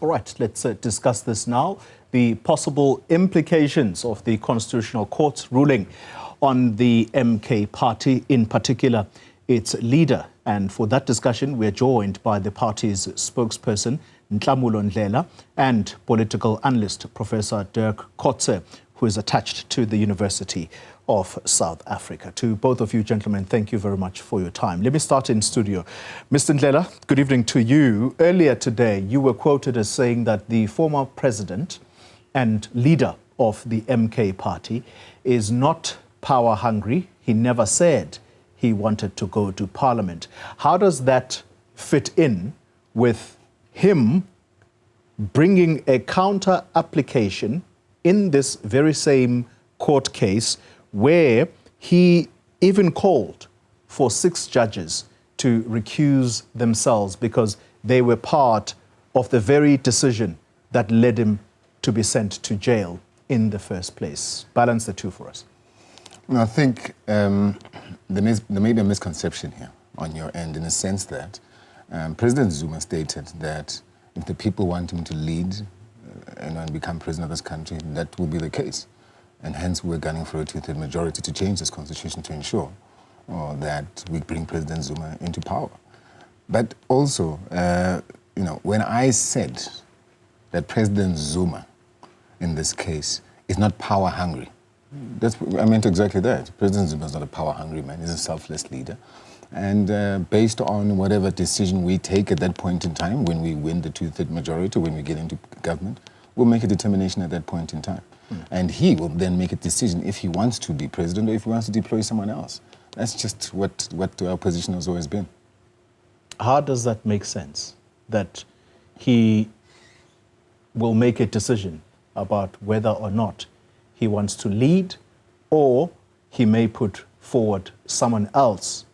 All right, let's discuss this now. The possible implications of the Constitutional Court's ruling on the MK party, in particular its leader. And for that discussion, we're joined by the party's spokesperson, Ntlamulo Ndlela, and political analyst, Professor Dirk Coetzee, who is attached to the University of South Africa. To both of you gentlemen, thank you very much for your time. Let me start in studio. Mr. Ndlela, good evening to you. Earlier today, you were quoted as saying that the former president and leader of the MK party is not power hungry. He never said he wanted to go to parliament. How does that fit in with him bringing a counter application in this very same court case where he even called for 6 judges to recuse themselves because they were part of the very decision that led him to be sent to jail in the first place? Balance the two for us. I think there may be a misconception here on your end, in the sense that President Zuma stated that if the people want him to lead and become president of this country, that will be the case. And hence we're gunning for a 2/3 majority to change this constitution to ensure that we bring President Zuma into power. But also, when I said that President Zuma, in this case, is not power hungry, I meant exactly that. President Zuma is not a power hungry man, he's a selfless leader. And based on whatever decision we take at that point in time, when we win the 2/3 majority, when we get into government, we'll make a determination at that point in time. And he will then make a decision if he wants to be president or if he wants to deploy someone else. That's just what our position has always been. How does that make sense? That he will make a decision about whether or not he wants to lead, or he may put forward someone else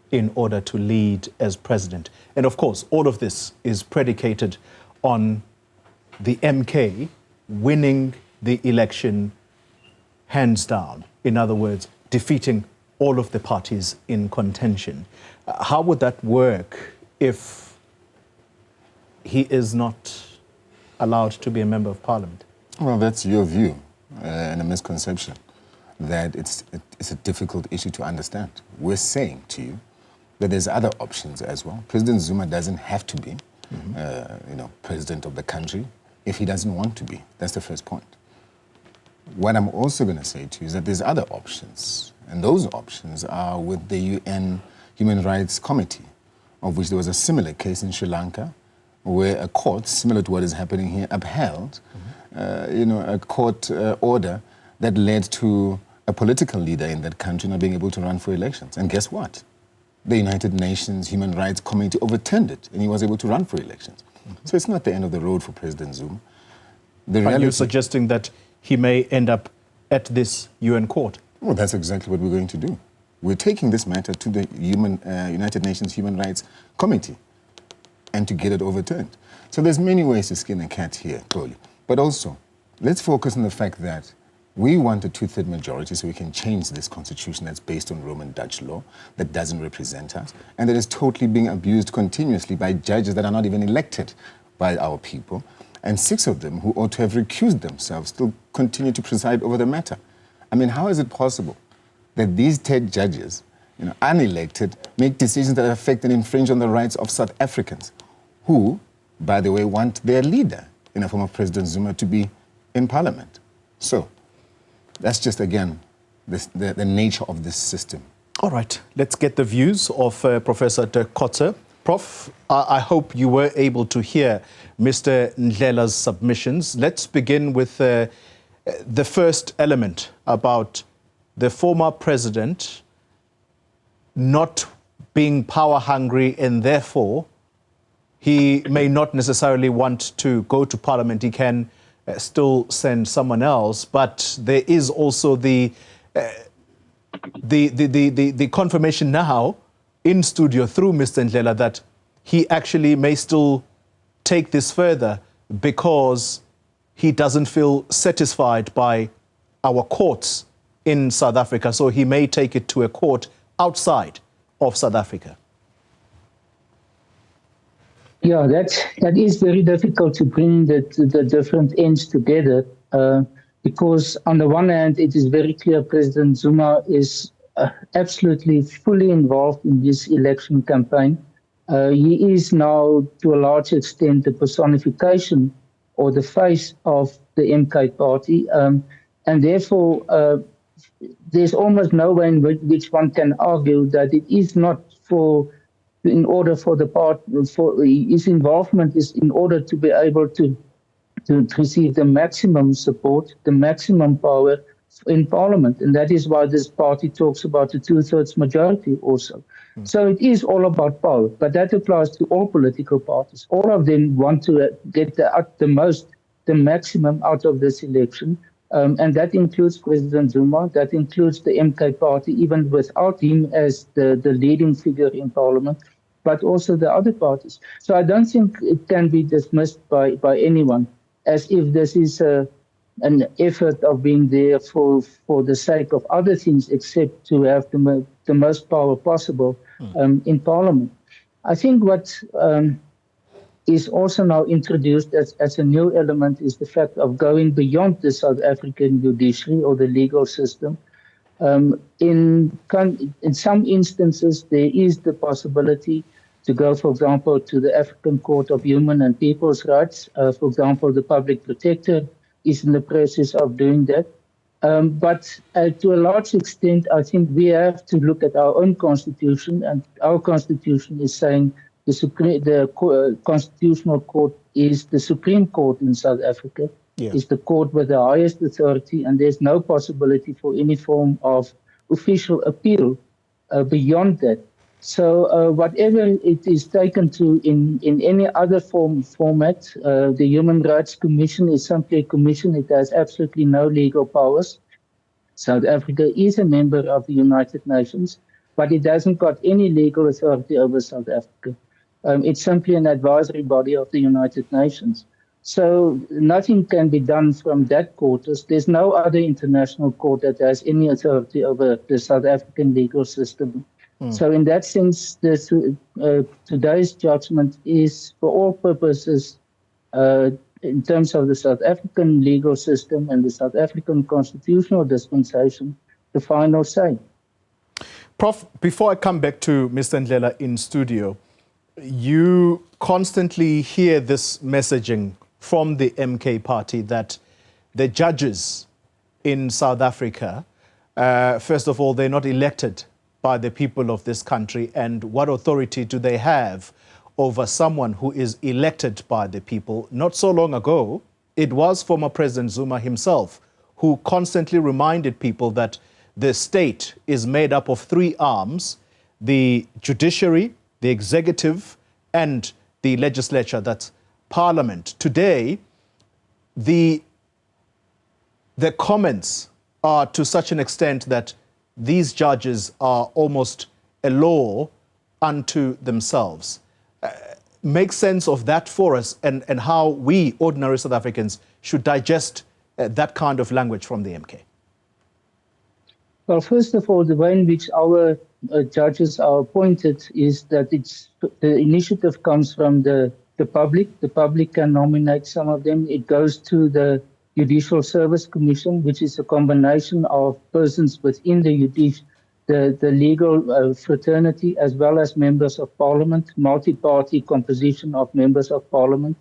in order to lead as president. And of course, all of this is predicated on the MK winning the election hands down. In other words, defeating all of the parties in contention. How would that work if he is not allowed to be a member of parliament? Well, that's your view and a misconception that it's a difficult issue to understand. We're saying to you that there's other options as well. President Zuma doesn't have to be president of the country if he doesn't want to be. That's the first point. What I'm also going to say to you is that there's other options, and those options are with the UN Human Rights Committee, of which there was a similar case in Sri Lanka, where a court, similar to what is happening here, upheld a court order that led to a political leader in that country not being able to run for elections. And guess what? The United Nations Human Rights Committee overturned it, and he was able to run for elections. So it's not the end of the road for President Zuma. Are you suggesting that he may end up at this UN court? Well, that's exactly what we're going to do. We're taking this matter to the United Nations Human Rights Committee and to get it overturned. So there's many ways to skin a cat here, clearly. But also, let's focus on the fact that we want a 2/3 majority so we can change this constitution that's based on Roman Dutch law, that doesn't represent us, and that is totally being abused continuously by judges that are not even elected by our people. And 6 of them, who ought to have recused themselves, still continue to preside over the matter. I mean, how is it possible that these 10 judges, unelected, make decisions that affect and infringe on the rights of South Africans, who, by the way, want their leader, in the form of President Zuma, to be in parliament? So that's just, again, the nature of this system. All right, let's get the views of Professor Dirk Coetzee. Prof, I hope you were able to hear Mr. Ndlela's submissions. Let's begin with the first element about the former president not being power hungry, and therefore he may not necessarily want to go to parliament. He can still send someone else, but there is also the confirmation now in studio through Mr. Ndlela that he actually may still take this further because he doesn't feel satisfied by our courts in South Africa, so he may take it to a court outside of South Africa. Yeah, that is very difficult to bring the different ends together because on the one hand, it is very clear President Zuma is absolutely fully involved in this election campaign. He is now, to a large extent, the personification or the face of the MK party, and therefore there's almost no way in which one can argue that it is not for in order for the part for his involvement is in order to be able to receive the maximum support, the maximum power in parliament. And that is why this party talks about a two-thirds majority also. So it is all about power, but that applies to all political parties. All of them want to get the maximum out of this election. And that includes President Zuma, that includes the MK party, even without him as the leading figure in parliament, but also the other parties. So I don't think it can be dismissed by anyone as if this is an effort of being there for the sake of other things except to have the most power possible in parliament. I think what is also now introduced as a new element is the fact of going beyond the South African judiciary or the legal system. In some instances, there is the possibility to go, for example, to the African Court of Human and People's Rights. For example, the public protector is in the process of doing that. But to a large extent, I think we have to look at our own constitution, and our constitution is saying the Constitutional Court is the Supreme Court in South Africa, is the court with the highest authority, and there's no possibility for any form of official appeal beyond that. So whatever it is taken to in any other format, the Human Rights Commission is simply a commission. It has absolutely no legal powers. South Africa is a member of the United Nations, but it hasn't got any legal authority over South Africa. It's simply an advisory body of the United Nations. So nothing can be done from that quarters. There's no other international court that has any authority over the South African legal system. So in that sense, today's judgment is, for all purposes, in terms of the South African legal system and the South African constitutional dispensation, the final say. Prof, before I come back to Mr. Ndlela in studio, you constantly hear this messaging from the MK party that the judges in South Africa, first of all, they're not elected by the people of this country, and what authority do they have over someone who is elected by the people? Not so long ago, it was former President Zuma himself who constantly reminded people that the state is made up of three arms: the judiciary, the executive, and the legislature, that's parliament. Today, the comments are to such an extent that these judges are almost a law unto themselves. Make sense of that for us, and how we, ordinary South Africans, should digest that kind of language from the MK. Well, first of all, the way in which our judges are appointed is that the initiative comes from the public. The public can nominate some of them. It goes to the Judicial Service Commission, which is a combination of persons within the legal fraternity, as well as members of parliament, multi-party composition of members of parliament.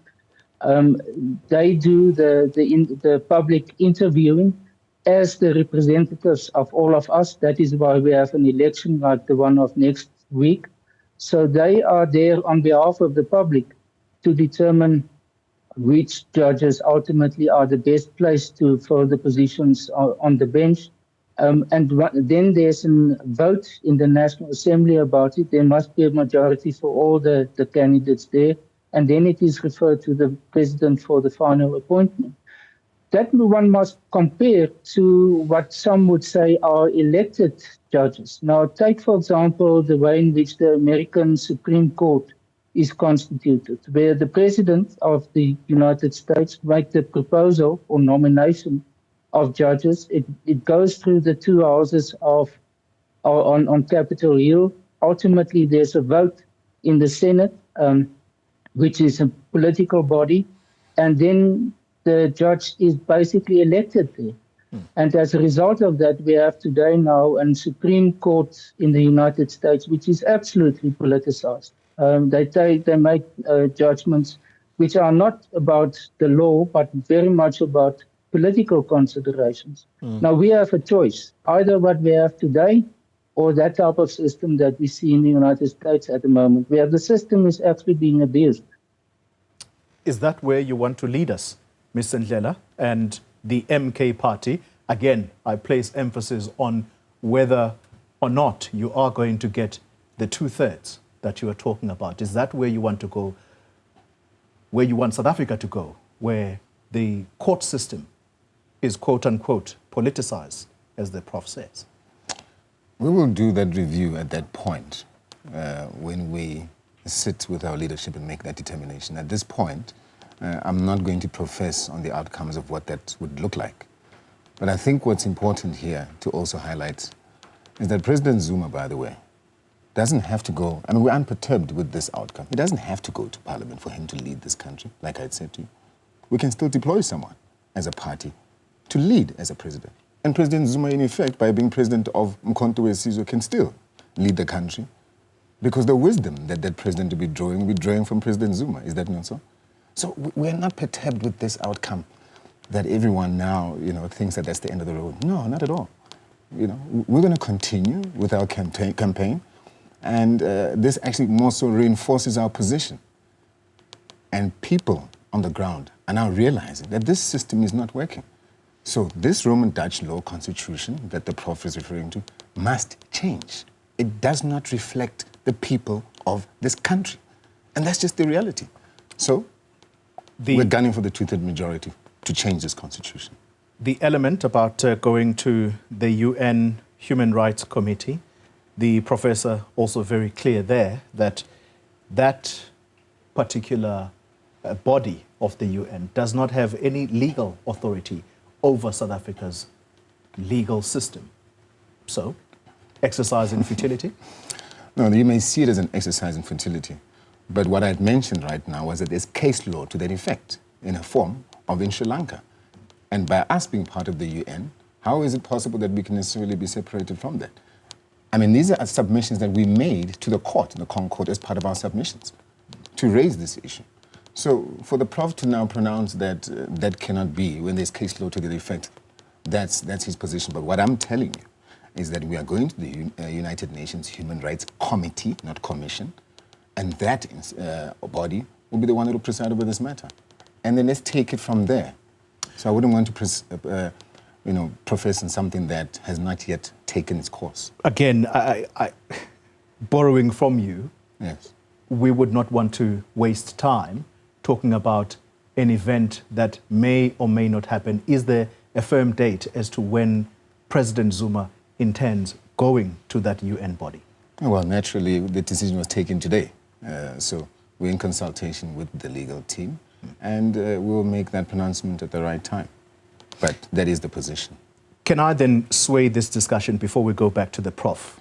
They do the public interviewing as the representatives of all of us. That is why we have an election like the one of next week. So they are there on behalf of the public to determine which judges ultimately are the best placed to fill the positions on the bench. And then there's a vote in the National Assembly about it. There must be a majority for all the candidates there. And then it is referred to the president for the final appointment. That one must compare to what some would say are elected judges. Now, take, for example, the way in which the American Supreme Court is constituted, where the President of the United States makes the proposal or nomination of judges. It goes through the two houses on Capitol Hill. Ultimately, there's a vote in the Senate. which is a political body, and then the judge is basically elected there. And as a result of that, we have today now a Supreme Court in the United States, which is absolutely politicized. They make judgments which are not about the law, but very much about political considerations. Now, we have a choice, either what we have today or that type of system that we see in the United States at the moment, where the system is actually being abused. Is that where you want to lead us, Mr. Ndlela, and the MK party? Again, I place emphasis on whether or not you are going to get the 2/3 that you are talking about. Is that where you want to go, where you want South Africa to go, where the court system is, quote unquote, politicized, as the prof says? We will do that review at that point when we sit with our leadership and make that determination. At this point, I'm not going to profess on the outcomes of what that would look like. But I think what's important here to also highlight is that President Zuma, by the way, doesn't have to go, I mean, we're unperturbed with this outcome. He doesn't have to go to Parliament for him to lead this country, like I said to you. We can still deploy someone as a party to lead as a president. And President Zuma, in effect, by being president of Umkhonto, Sizwe, can still lead the country because the wisdom that that president will be drawing from President Zuma. Is that not so? So we're not perturbed with this outcome that everyone now, thinks that that's the end of the road. No, not at all. We're going to continue with our campaign, and this actually more so reinforces our position. And people on the ground are now realizing that this system is not working. So this Roman Dutch law constitution that the prof is referring to must change. It does not reflect the people of this country. And that's just the reality. So we're gunning for the 2/3 majority to change this constitution. The element about going to the UN Human Rights Committee, the professor also very clear there that that particular body of the UN does not have any legal authority over South Africa's legal system. So, exercise in futility? No, you may see it as an exercise in futility. But what I had mentioned right now was that there's case law to that effect in a form of in Sri Lanka. And by us being part of the UN, how is it possible that we can necessarily be separated from that? I mean, these are submissions that we made to the court, the ConCourt, as part of our submissions to raise this issue. So for the prof to now pronounce that that cannot be when there's case law to that effect, that's his position. But what I'm telling you is that we are going to the United Nations Human Rights Committee, not Commission, and that body will be the one that will preside over this matter. And then let's take it from there. So I wouldn't want to profess on something that has not yet taken its course. Again, I borrowing from you, yes, we would not want to waste time talking about an event that may or may not happen. Is there a firm date as to when President Zuma intends going to that UN body? Well, naturally, the decision was taken today. So we're in consultation with the legal team, and we'll make that pronouncement at the right time. But that is the position. Can I then sway this discussion before we go back to the prof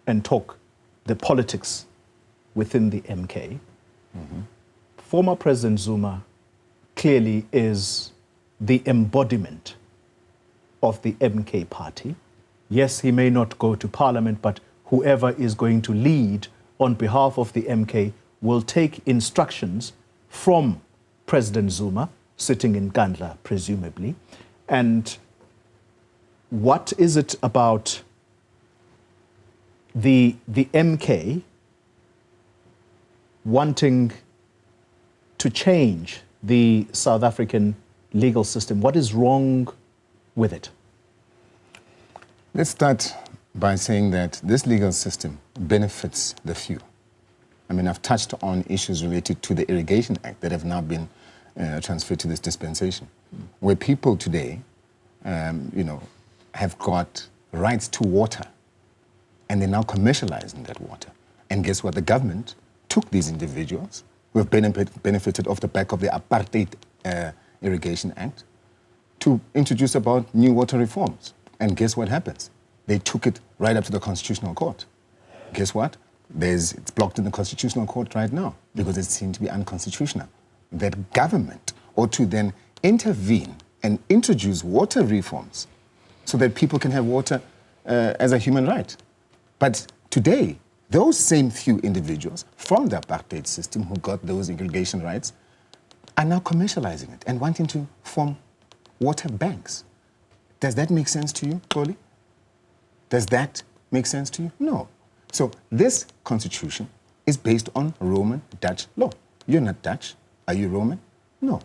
and talk the politics within the MK? Mm-hmm. Former President Zuma clearly is the embodiment of the MK party. Yes, he may not go to Parliament, but whoever is going to lead on behalf of the MK will take instructions from President Zuma, sitting in Gandla, presumably. And what is it about the MK wanting to change the South African legal system? What is wrong with it? Let's start by saying that this legal system benefits the few. I mean, I've touched on issues related to the Irrigation Act that have now been transferred to this dispensation, where people today, have got rights to water, and they're now commercializing that water. And guess what? The government took these individuals who have benefited off the back of the Apartheid Irrigation Act to introduce about new water reforms. And guess what happens? They took it right up to the Constitutional Court. Guess what? It's blocked in the Constitutional Court right now because it's seen to be unconstitutional. That government ought to then intervene and introduce water reforms so that people can have water as a human right. But today, those same few individuals from the apartheid system who got those irrigation rights are now commercializing it and wanting to form water banks. Does that make sense to you, Xoli? Does that make sense to you? No. So this constitution is based on Roman Dutch law. You're not Dutch. Are you Roman? No.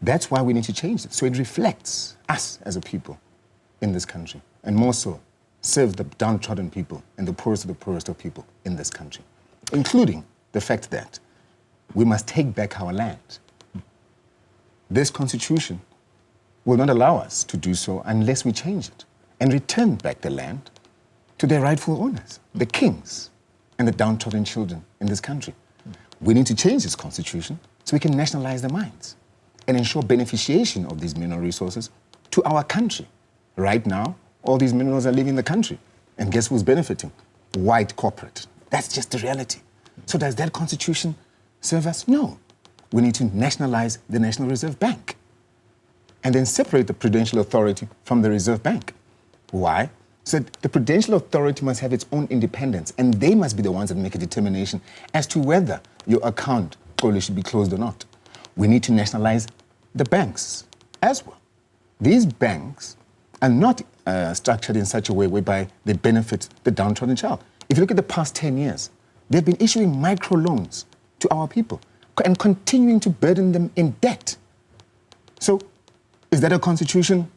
That's why we need to change it. So it reflects us as a people in this country, and more so, serve the downtrodden people and the poorest of people in this country, including the fact that we must take back our land. This constitution will not allow us to do so unless we change it and return back the land to their rightful owners, the kings and the downtrodden children in this country. We need to change this constitution so we can nationalize the mines and ensure beneficiation of these mineral resources to our country. Right now, all these minerals are leaving the country. And guess who's benefiting? White corporate. That's just the reality. So does that constitution serve us? No. We need to nationalize the National Reserve Bank and then separate the Prudential Authority from the Reserve Bank. Why? So the Prudential Authority must have its own independence, and they must be the ones that make a determination as to whether your account probably should be closed or not. We need to nationalize the banks as well. These banks are not structured in such a way whereby they benefit the downtrodden child. If you look at the past 10 years, they've been issuing microloans to our people and continuing to burden them in debt. So is that a constitution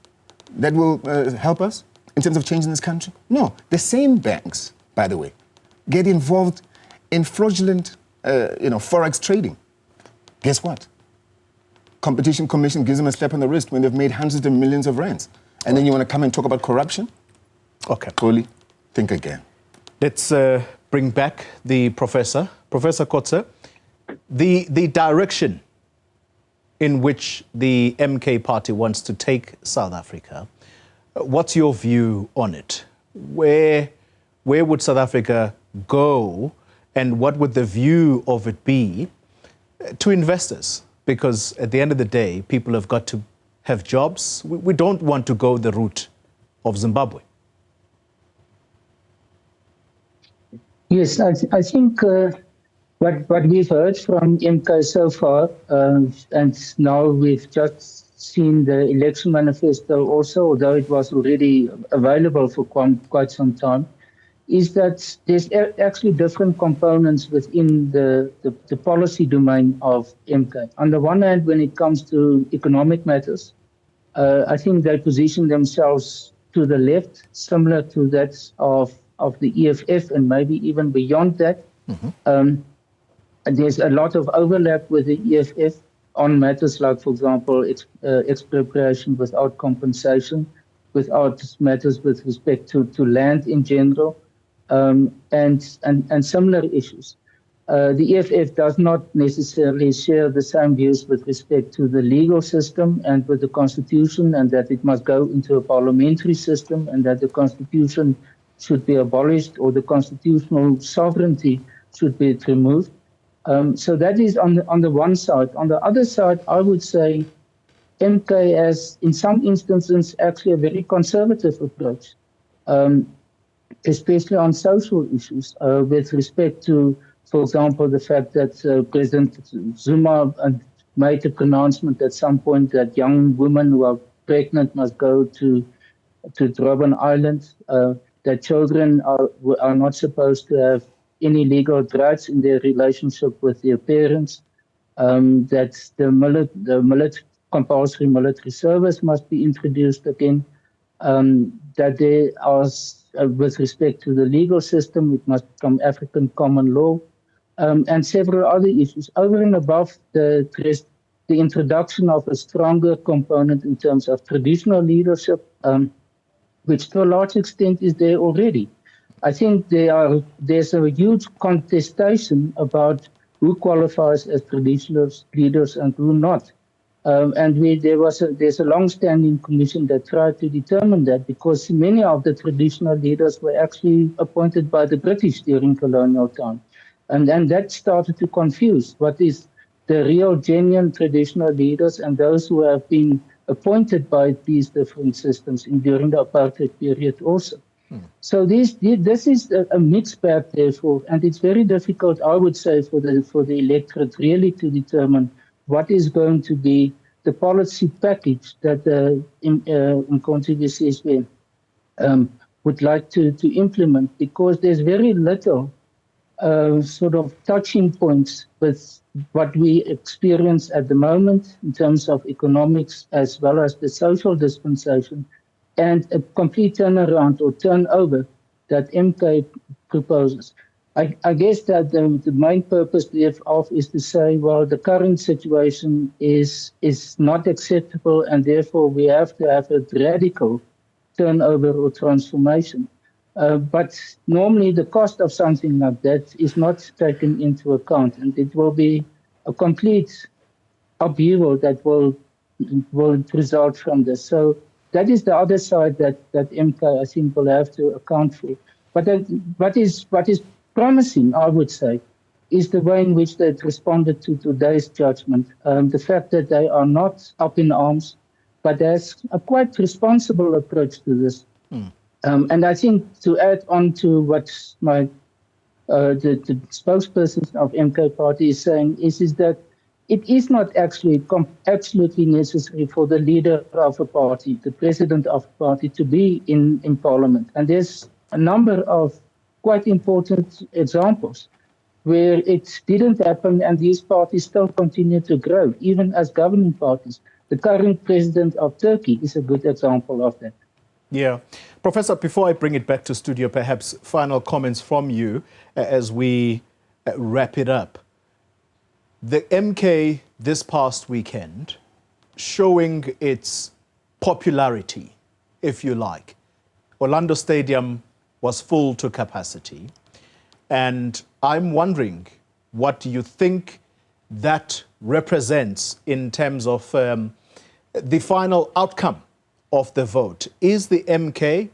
that will help us in terms of changing this country? No. The same banks, by the way, get involved in fraudulent forex trading. Guess what? Competition Commission gives them a slap on the wrist when they've made hundreds of millions of rands. And then you want to come and talk about corruption? Okay. Xoli, think again. Let's bring back the professor. Professor Kotze, the direction in which the MK party wants to take South Africa, what's your view on it? Where would South Africa go, and what would the view of it be to investors? Because at the end of the day, people have got to have jobs. We don't want to go the route of Zimbabwe. Yes, I think what we've heard from MK so far, and now we've just seen the election manifesto also, although it was already available for quite some time, is that there's actually different components within the policy domain of MK. On the one hand, when it comes to economic matters, I think they position themselves to the left, similar to that of the EFF and maybe even beyond that. Mm-hmm. And there's a lot of overlap with the EFF on matters like, for example, expropriation without compensation, without matters with respect to land in general, and similar issues. The EFF does not necessarily share the same views with respect to the legal system and with the constitution, and that it must go into a parliamentary system, and that the constitution should be abolished or the constitutional sovereignty should be removed. So that is on the one side. On the other side, I would say MK has, in some instances, actually a very conservative approach, especially on social issues, with respect to, for example, the fact that President Zuma made a pronouncement at some point that young women who are pregnant must go to Robben Island, that children are not supposed to have any legal rights in their relationship with their parents, that the compulsory military service must be introduced again, that there are, with respect to the legal system, it must become African common law, and several other issues. Over and above the introduction of a stronger component in terms of traditional leadership, which to a large extent is there already. I think there's a huge contestation about who qualifies as traditional leaders and who not. There's a long-standing commission that tried to determine that, because many of the traditional leaders were actually appointed by the British during colonial time. And that started to confuse what is the real, genuine traditional leaders and those who have been appointed by these different systems during the apartheid period also. So this is a mixed bag, therefore, and it's very difficult, I would say, for the electorate really to determine what is going to be the policy package that Umkhonto Sizwe would like to implement, because there's very little sort of touching points with what we experience at the moment in terms of economics as well as the social dispensation, and a complete turnaround or turnover that MK proposes. I guess that the main purpose thereof is to say, well, the current situation is not acceptable, and therefore we have to have a radical turnover or transformation. But normally the cost of something like that is not taken into account, and it will be a complete upheaval that will result from this. So that is the other side that MK, I think, will have to account for. But what is promising, I would say, is the way in which they responded to today's judgment. The fact that they are not up in arms, but there's a quite responsible approach to this. And I think, to add on to what the spokesperson of MK Party is saying, is that it is not actually absolutely necessary for the leader of a party, the president of a party, to be in parliament. And there's a number of quite important examples where it didn't happen and these parties still continue to grow, even as governing parties. The current president of Turkey is a good example of that. Yeah. Professor, before I bring it back to studio, perhaps final comments from you as we wrap it up. The MK this past weekend showing its popularity, if you like. Orlando Stadium was full to capacity. And I'm wondering, what do you think that represents in terms of the final outcome of the vote? Is the MK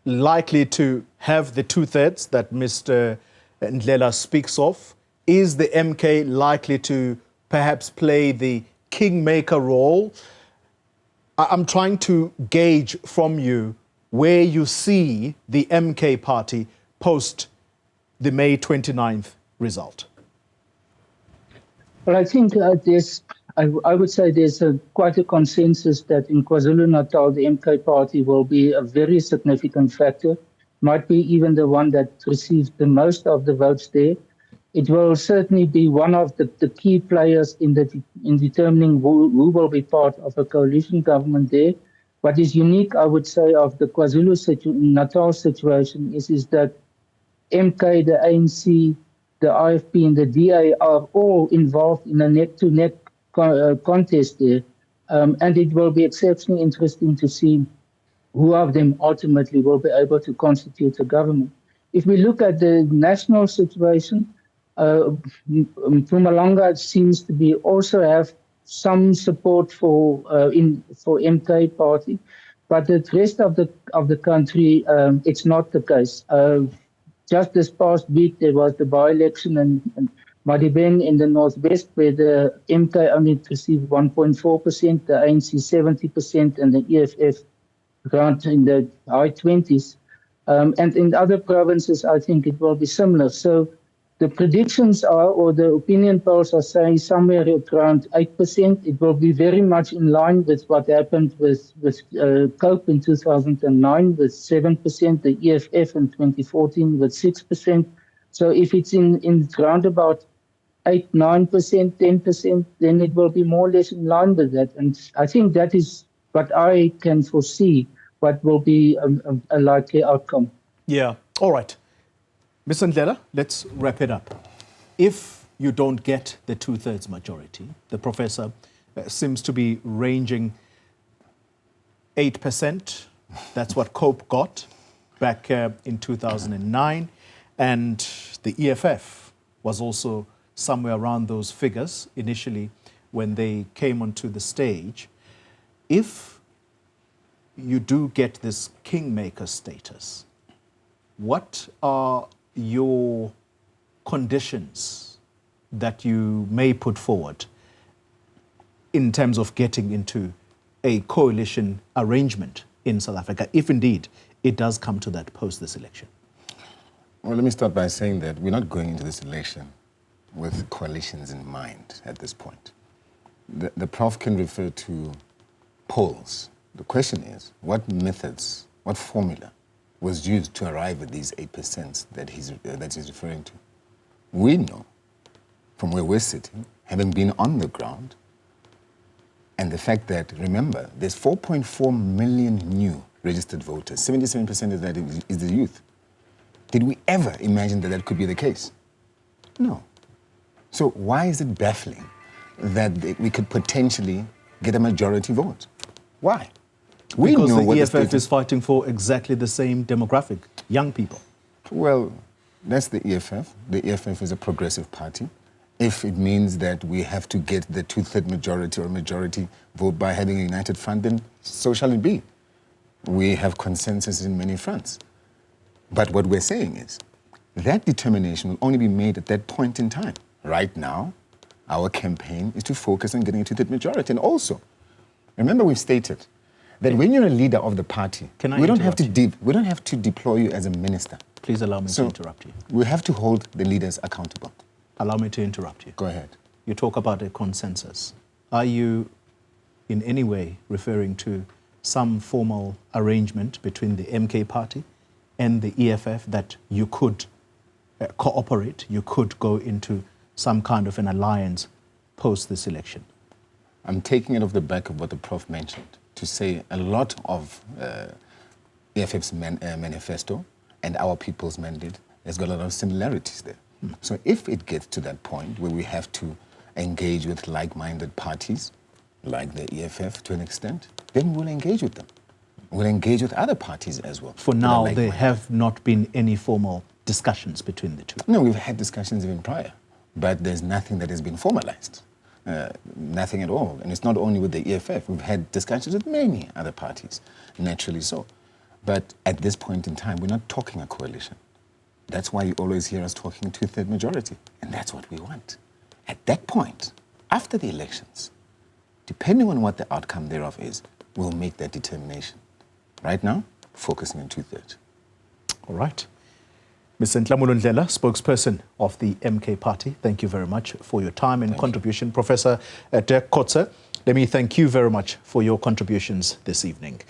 likely to have the 2/3 that Mr. Ndlela speaks of? Is the MK likely to perhaps play the kingmaker role? I'm trying to gauge from you where you see the MK party post the May 29th result. Well, I think I would say there's quite a consensus that in KwaZulu-Natal, the MK party will be a very significant factor, might be even the one that receives the most of the votes there. It will certainly be one of the key players in determining who will be part of a coalition government there. What is unique, I would say, of the KwaZulu-Natal situation is that MK, the ANC, the IFP and the DA are all involved in a neck-to-neck contest there. And it will be exceptionally interesting to see who of them ultimately will be able to constitute a government. If we look at the national situation, Mpumalanga seems to be also have some support for MK party, but the rest of the country, it's not the case. Just this past week, there was the by-election in Madibeng in the northwest, where the MK only received 1.4%, the ANC 70%, and the EFF around in the high 20s. And in other provinces, I think it will be similar. So the predictions are, or the opinion polls are saying somewhere around 8%. It will be very much in line with what happened with COPE in 2009 with 7%, the EFF in 2014 with 6%. So if it's in round about 8, 9%, 10%, then it will be more or less in line with that. And I think that is what I can foresee what will be a likely outcome. Yeah. All right. Mr. Ndlela, let's wrap it up. If you don't get the 2/3 majority, the professor seems to be ranging 8%. That's what COPE got back in 2009. And the EFF was also somewhere around those figures initially when they came onto the stage, if you do get this kingmaker status, what are your conditions that you may put forward in terms of getting into a coalition arrangement in South Africa, if indeed it does come to that post this election? Well, let me start by saying that we're not going into this election with coalitions in mind at this point. The Prof can refer to polls. The question is, what methods, what formula was used to arrive at these 8% that he's referring to? We know from where we're sitting, having been on the ground, and the fact that, remember, there's 4.4 million new registered voters. 77% of that is the youth. Did we ever imagine that that could be the case? No. So why is it baffling that we could potentially get a majority vote? Why? Because the EFF is fighting for exactly the same demographic, young people. Well, that's the EFF. The EFF is a progressive party. If it means that we have to get the two-thirds majority or majority vote by having a united front, then so shall it be. We have consensus in many fronts. But what we're saying is that determination will only be made at that point in time. Right now, our campaign is to focus on getting a two-thirds majority. And also, remember we've stated that when you're a leader of the party, we don't have to deploy you as a minister. Please allow me to interrupt you. We have to hold the leaders accountable. Allow me to interrupt you. Go ahead. You talk about a consensus. Are you in any way referring to some formal arrangement between the MK party and the EFF that you could cooperate, you could go into some kind of an alliance post this election? I'm taking it off the back of what the Prof mentioned to say a lot of EFF's manifesto and our people's mandate has got a lot of similarities there. So if it gets to that point where we have to engage with like-minded parties, like the EFF to an extent, then we'll engage with them. We'll engage with other parties as well. For now, there have not been any formal discussions between the two. No, we've had discussions even prior, but there's nothing that has been formalized. Nothing at all. And it's not only with the EFF. We've had discussions with many other parties, naturally so. But at this point in time, we're not talking a coalition. That's why you always hear us talking two-thirds majority. And that's what we want. At that point, after the elections, depending on what the outcome thereof is, we'll make that determination. Right now, focusing on two-thirds. All right. Ms. Nhlamulo Ndlela, spokesperson of the MK Party, thank you very much for your time and contribution. Professor Dirk Coetzee, let me thank you very much for your contributions this evening.